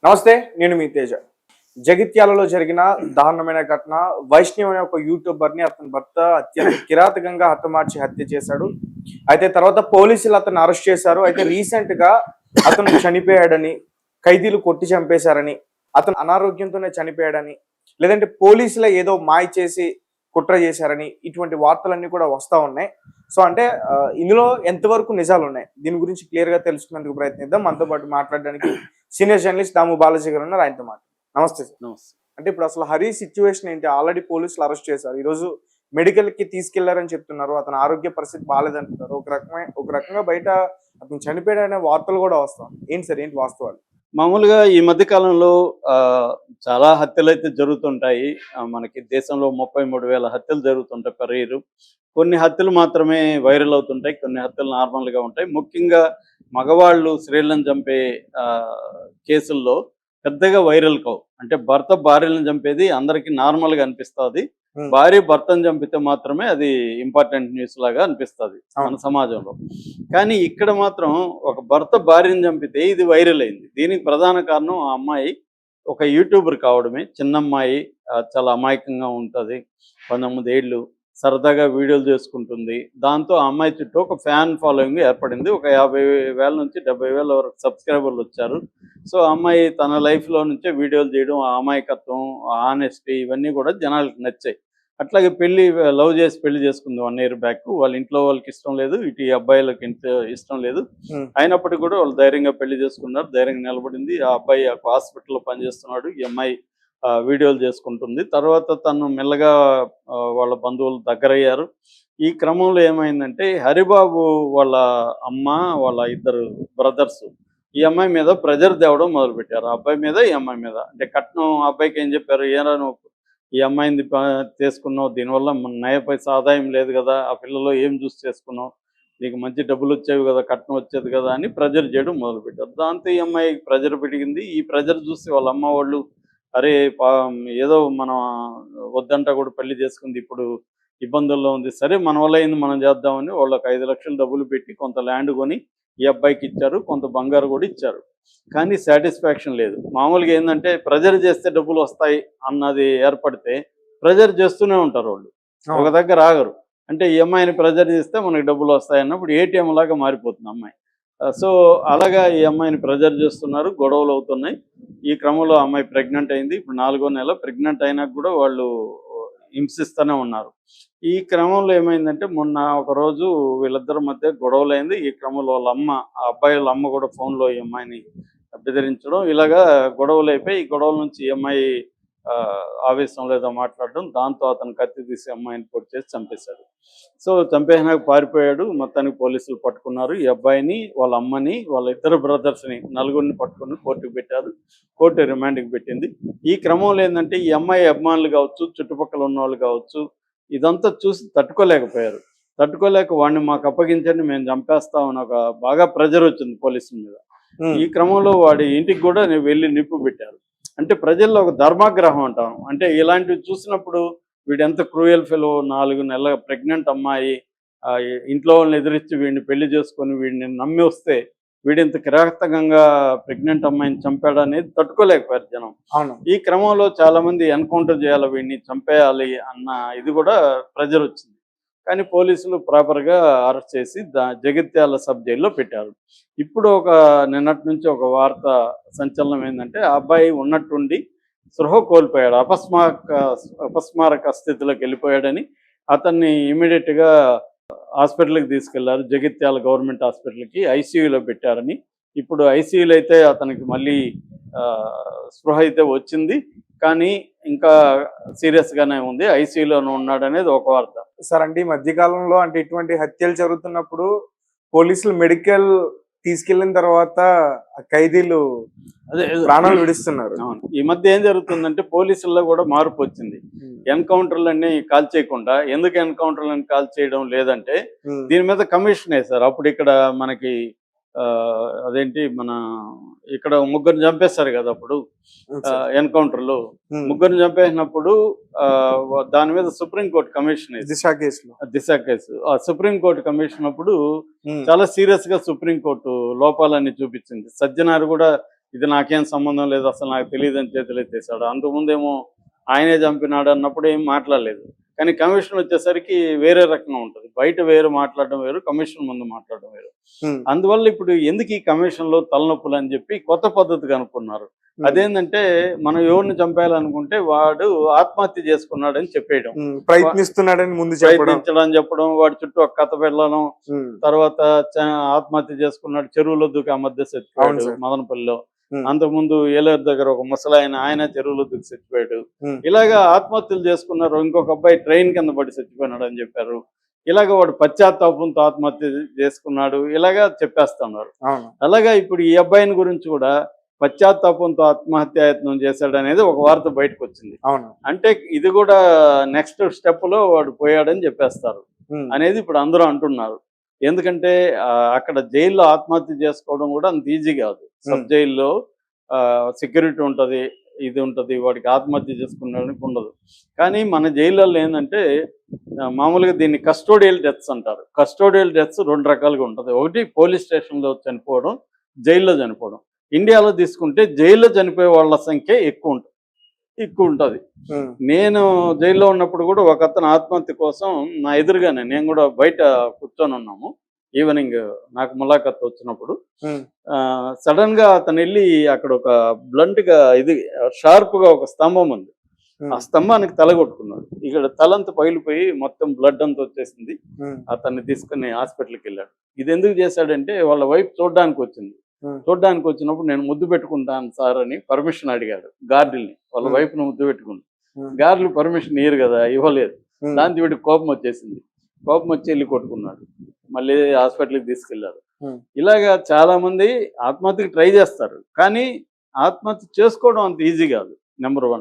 నమస్తే, నేను మీ తేజ. జగిత్యాలలో జరిగిన దారుణమైన ఘటన. వైష్ణవ్ అనే ఒక యూట్యూబర్ని అతని భర్త అత్యంత కిరాతకంగా హతమార్చి హత్య చేశాడు. అయితే తర్వాత పోలీసులు అతన్ని అరెస్ట్ చేశారు. అయితే రీసెంట్ గా అతను చనిపోయాడని, ఖైదీలు కొట్టి చంపేశారని, అతను అనారోగ్యంతోనే చనిపోయాడని, లేదంటే పోలీసులే ఏదో మాయ చేసి కుట్ర చేశారని ఇటువంటి వార్తలన్నీ కూడా వస్తా ఉన్నాయి. సో అంటే ఇందులో ఎంతవరకు నిజాలు ఉన్నాయి, దీని గురించి క్లియర్ గా తెలుసుకునేందుకు ప్రయత్నిద్దాం. మనతో పాటు మాట్లాడడానికి సీనియర్ జర్నలిస్ట్ దాము బాలాజీ గారు ఉన్నారు, ఆయనతో మాట్లాడు. నమస్తే సార్. నమస్తే. అంటే ఇప్పుడు అసలు హరి సిచ్యువేషన్ ఏంటి? ఆల్రెడీ పోలీసులు అరెస్ట్ చేశారు, ఈ రోజు మెడికల్ కి తీసుకెళ్లారని చెప్తున్నారు. అతని ఆరోగ్య పరిస్థితి బాగాలేదంటున్నారు. ఒక రకంగా బయట అతను చనిపోయాడనే వార్తలు కూడా వస్తాం. ఏంటి సార్, ఏంటి వాస్తవాలు? మామూలుగా ఈ మధ్య కాలంలో చాలా హత్యలు అయితే జరుగుతుంటాయి. మనకి దేశంలో 33,000 హత్యలు జరుగుతుంటాయి పర్ ఇయర్. కొన్ని హత్యలు మాత్రమే వైరల్ అవుతుంటాయి, కొన్ని హత్యలు నార్మల్గా ఉంటాయి. ముఖ్యంగా మగవాళ్ళు స్త్రీలను చంపే కేసుల్లో పెద్దగా వైరల్ కావు. అంటే భర్త భార్యలను చంపేది అందరికీ నార్మల్గా అనిపిస్తుంది. భార్య భర్తను చంపితే మాత్రమే అది ఇంపార్టెంట్ న్యూస్ లాగా అనిపిస్తుంది మన సమాజంలో. కానీ ఇక్కడ మాత్రం ఒక భర్త భార్యను చంపితే ఇది వైరల్ అయింది. దీనికి ప్రధాన కారణం ఆ అమ్మాయి ఒక యూట్యూబర్ కావడమే. చిన్నమ్మాయి, చాలా అమాయకంగా ఉంటుంది, 19 ఏళ్ళు, సరదాగా వీడియోలు చేసుకుంటుంది. దాంతో ఆ అమ్మాయి చుట్టూ ఒక ఫ్యాన్ ఫాలోయింగ్ ఏర్పడింది. ఒక 50,000 నుంచి 70,000 వరకు సబ్స్క్రైబర్లు వచ్చారు. సో ఆ అమ్మాయి తన లైఫ్లో నుంచే వీడియోలు చేయడం, ఆ అమాయకత్వం, ఆనెస్టీ ఇవన్నీ కూడా జనాలకు నచ్చాయి. అట్లాగే లవ్ చేసి పెళ్లి చేసుకుంది 1 year బ్యాక్. వాళ్ళ ఇంట్లో వాళ్ళకి ఇష్టం లేదు, ఇటు ఈ అబ్బాయిలకి ఇష్టం లేదు. అయినప్పటికీ కూడా వాళ్ళు ధైర్యంగా పెళ్లి చేసుకున్నారు, ధైర్యంగా నిలబడింది. ఆ అబ్బాయి హాస్పిటల్లో పనిచేస్తున్నాడు, ఈ అమ్మాయి వీడియోలు చేసుకుంటుంది. తర్వాత తను మెల్లగా వాళ్ళ బంధువులు దగ్గరయ్యారు. ఈ క్రమంలో ఏమైందంటే హరిబాబు వాళ్ళ అమ్మ, వాళ్ళ 2 బ్రదర్స్ ఈ అమ్మాయి మీద ప్రెజర్ తేవడం మొదలుపెట్టారు. ఆ అబ్బాయి మీద, ఈ అమ్మాయి మీద. అంటే కట్నం అబ్బాయికి ఏం చెప్పారు, ఏరా నువ్వు ఈ అమ్మాయిని చేసుకున్నావు, దీనివల్ల నయ పైసా ఆదాయం లేదు కదా, ఆ పిల్లలో ఏం చూసి చేసుకున్నావు, నీకు మంచి డబ్బులు వచ్చేవి కదా, కట్నం వచ్చేది కదా అని ప్రెజర్ చేయడం మొదలుపెట్టారు. దాంతో ఈ అమ్మాయి ప్రెజర్ పెరిగింది. ఈ ప్రెజర్ చూసి వాళ్ళ అమ్మ వాళ్ళు, అరే ఏదో మనం వద్దంట కూడా పెళ్లి చేసుకుంది, ఇప్పుడు ఇబ్బందుల్లో ఉంది, సరే మన వల్ల అయింది మనం చేద్దామని వాళ్ళకి 5 లక్షలు డబ్బులు పెట్టి కొంత ల్యాండ్ కొని ఈ అబ్బాయికి ఇచ్చారు, కొంత బంగారు కూడా ఇచ్చారు. కానీ సాటిస్ఫాక్షన్ లేదు. మామూలుగా ఏంటంటే ప్రెజర్ చేస్తే డబ్బులు వస్తాయి అన్నది ఏర్పడితే ప్రెజర్ చేస్తూనే ఉంటారు వాళ్ళు, ఒక దగ్గర ఆగరు. అంటే ఈ అమ్మాయిని ప్రెజర్ చేస్తే మనకి డబ్బులు వస్తాయి అన్నప్పుడు ఏటీఎం లాగా మారిపోతుంది అమ్మాయి. సో అలాగా ఈ అమ్మాయిని ప్రెజర్ చేస్తున్నారు, గొడవలు అవుతున్నాయి. ఈ క్రమంలో అమ్మాయి ప్రెగ్నెంట్ అయింది. ఇప్పుడు 4వ నెల. ప్రెగ్నెంట్ అయినాక కూడా వాళ్ళు హింసిస్తూనే ఉన్నారు. ఈ క్రమంలో ఏమైందంటే మొన్న ఒకరోజు వీళ్ళిద్దరి మధ్య గొడవలైంది. ఈ క్రమంలో వాళ్ళ అమ్మ, ఆ అబ్బాయి వాళ్ళ అమ్మ కూడా ఫోన్లో ఈ అమ్మాయిని బెదిరించడం, ఇలాగా గొడవలు అయిపోయి, ఈ గొడవల నుంచి ఈ అమ్మాయి ఆవేశం లేదో మాట్లాడడం, దాంతో అతను కత్తి తీసి అమ్మాయిని పొడి చేసి చంపేశాడు. సో చంపేసినాక పారిపోయాడు. మొత్తానికి పోలీసులు పట్టుకున్నారు ఈ అబ్బాయిని, వాళ్ళ అమ్మని, వాళ్ళ 2 బ్రదర్స్ని, 4గురిని పట్టుకుని కోర్టుకు పెట్టారు. కోర్టు రిమాండ్కి పెట్టింది. ఈ క్రమంలో ఏంటంటే ఈ అమ్మాయి అభిమానులు కావచ్చు, చుట్టుపక్కల ఉన్న వాళ్ళు కావచ్చు, ఇదంతా చూసి తట్టుకోలేకపోయారు. తట్టుకోలేక వాడిని మాకు అప్పగించండి, మేము చంపేస్తామని ఒక బాగా ప్రెజర్ వచ్చింది పోలీసుల మీద. ఈ క్రమంలో వాడి ఇంటికి కూడా వెళ్ళి నిప్పు పెట్టారు. అంటే ప్రజల్లో ఒక ధర్మాగ్రహం అంటాం. అంటే ఇలాంటివి చూసినప్పుడు వీడు ఎంత క్రూయల్ ఫెలో, 4 నెలల ప్రెగ్నెంట్ అమ్మాయి ఇంట్లో వాళ్ళని ఎదిరించి వీడిని పెళ్లి చేసుకొని వీడిని నమ్మి వస్తే వీడింత కిరాతకంగా ప్రెగ్నెంట్ అమ్మాయిని చంపాడు అనేది తట్టుకోలేకపోయారు జనం. ఈ క్రమంలో చాలా మంది ఎన్కౌంటర్ చేయాలి, వీడిని చంపేయాలి అన్న ఇది కూడా ప్రెజర్ వచ్చింది. కానీ పోలీసులు ప్రాపర్గా అరెస్ట్ చేసి జగిత్యాల సబ్ జైల్లో పెట్టారు. ఇప్పుడు నిన్నటి నుంచి ఒక వార్త సంచలనం ఏంటంటే ఆ అబ్బాయి ఉన్నట్టుండి స్పృహ కోల్పోయాడు, అపస్మారక స్థితిలోకి వెళ్ళిపోయాడని అతన్ని ఇమీడియట్గా హాస్పిటల్కి తీసుకెళ్లారు. జగిత్యాల గవర్నమెంట్ హాస్పిటల్కి ఐసీయూలో పెట్టారని. ఇప్పుడు ఐసీయూలో అయితే అతనికి మళ్ళీ స్పృహ అయితే వచ్చింది, కానీ ఇంకా సీరియస్గానే ఉంది, ఐసీయూలోనే ఉన్నాడు అనేది ఒక వార్త. సార్ అంటే ఈ మధ్యకాలంలో అంటే ఇటువంటి హత్యలు జరుగుతున్నప్పుడు పోలీసులు మెడికల్ తీసుకెళ్లిన తర్వాత ఖైదీలు ప్రాణాలు విడుస్తున్నారు. ఈ మధ్య ఏం జరుగుతుందంటే పోలీసుల్లో కూడా మార్పు వచ్చింది. ఎన్కౌంటర్లన్నీ కాల్ చేయకుండా, ఎందుకు ఎన్కౌంటర్లను కాల్ చేయడం లేదంటే దీని మీద కమిషన్ వేశారు. అప్పుడు ఇక్కడ మనకి అదేంటి మన ఇక్కడ 3 చంపేస్తారు కదా అప్పుడు ఎన్కౌంటర్లో. 3 చంపేసినప్పుడు దాని మీద సుప్రీంకోర్టు కమిషన్, దిశ కేసు, ఆ సుప్రీంకోర్టు కమిషన్ అప్పుడు చాలా సీరియస్ గా సుప్రీంకోర్టు లోపాలన్నీ చూపించింది. సజ్జనారు కూడా ఇది నాకేం సంబంధం లేదు, అసలు నాకు తెలియదు అని చేతులు ఎత్తేసాడు. అంతకుముందేమో ఆయనే చంపినాడు అన్నప్పుడు ఏం మాట్లాడలేదు. కానీ కమిషన్ వచ్చేసరికి వేరే రకంగా ఉంటుంది. బయట వేరు మాట్లాడడం వేరు, కమిషన్ ముందు మాట్లాడడం వేరు. అందువల్ల ఇప్పుడు ఎందుకు ఈ కమిషన్లో తలనొప్పులు అని చెప్పి కొత్త పద్ధతి కనుక్కున్నారు. అదేంటంటే మనం ఎవరిని చంపేయాలనుకుంటే వాడు ఆత్మహత్య చేసుకున్నాడని చెప్పేయడం, ప్రయత్నిస్తున్నాడని ముందు ప్రయత్నించడం చెప్పడం, వాడి చుట్టూ ఒక కథ వెళ్ళడం, తర్వాత ఆత్మహత్య చేసుకున్నాడు చెరువులో దూకి ఆ మధ్య చచ్చిపోయాడు మదనపల్లిలో. అంతకుముందు ఏలేరు దగ్గర ఒక ముసలాయన ఆయన చెరువులో దూకి చచ్చిపోయాడు. ఇలాగా ఆత్మహత్యలు చేసుకున్నారు. ఇంకొక అబ్బాయి ట్రైన్ కింద పడి చచ్చిపోయినాడు అని చెప్పారు. ఇలాగ వాడు పశ్చాత్తాపంతో ఆత్మహత్య చేసుకున్నాడు, ఇలాగా చెప్పేస్తున్నారు. అలాగా ఇప్పుడు ఈ అబ్బాయిని గురించి కూడా పశ్చాత్తాపంతో ఆత్మహత్యాయత్నం చేశాడు అనేది ఒక వార్త బయటకు వచ్చింది. అంటే ఇది కూడా నెక్స్ట్ స్టెప్ లో వాడు పోయాడని చెప్పేస్తారు అనేది ఇప్పుడు అందరూ అంటున్నారు. ఎందుకంటే అక్కడ జైల్లో ఆత్మహత్య చేసుకోవడం కూడా అంత ఈజీ కాదు. సబ్ జైల్లో సెక్యూరిటీ ఉంటుంది, ఇది ఉంటుంది, వాడికి ఆత్మహత్య చేసుకున్నాడానికి ఉండదు. కానీ మన జైళ్ళల్లో ఏంటంటే మామూలుగా దీన్ని కస్టోడియల్ డెత్స్ అంటారు. కస్టోడియల్ డెత్స్ రెండు రకాలుగా ఉంటుంది. ఒకటి పోలీస్ స్టేషన్లో చనిపోవడం, జైల్లో చనిపోవడం. ఇండియాలో తీసుకుంటే జైల్లో చనిపోయే వాళ్ళ సంఖ్య ఎక్కువ ఉంటుంది. నేను జైల్లో ఉన్నప్పుడు కూడా ఒక అతను ఆత్మహత్య కోసం నా ఎదురుగానే, నేను కూడా బయట కూర్చొని ఉన్నాము, ఈవినింగ్ నాకు ములాఖత్ వచ్చినప్పుడు సడన్ గా అతను వెళ్ళి అక్కడ ఒక బ్లంట్ గా ఇది షార్ప్ గా ఒక స్తంభం ఉంది, ఆ స్తంభానికి తల కొట్టుకున్నాడు. ఇక్కడ తలంతా పగిలిపోయి మొత్తం బ్లడ్ అంతా వచ్చేసింది. అతన్ని తీసుకుని హాస్పిటల్కి వెళ్ళాడు. ఇది ఎందుకు చేశాడంటే వాళ్ళ వైఫ్ చూడడానికి వచ్చింది. చూడడానికి వచ్చినప్పుడు నేను ముద్దు పెట్టుకుంటాను సార్ అని పర్మిషన్ అడిగాడు గార్డుల్ని. వాళ్ళ వైఫ్ ను ముద్దు పెట్టుకుంది. గార్డులు పర్మిషన్ ఇయ్యరు కదా, ఇవ్వలేదు. దాంతో వీడికి కోపం వచ్చేసింది. కోపం వచ్చి వెళ్ళి కొట్టుకున్నాడు. మళ్ళీ హాస్పిటల్కి తీసుకెళ్లారు. ఇలాగా చాలా మంది ఆత్మహత్యకి ట్రై చేస్తారు, కానీ ఆత్మహత్య చేసుకోవడం అంత ఈజీ కాదు. నెంబర్ 1.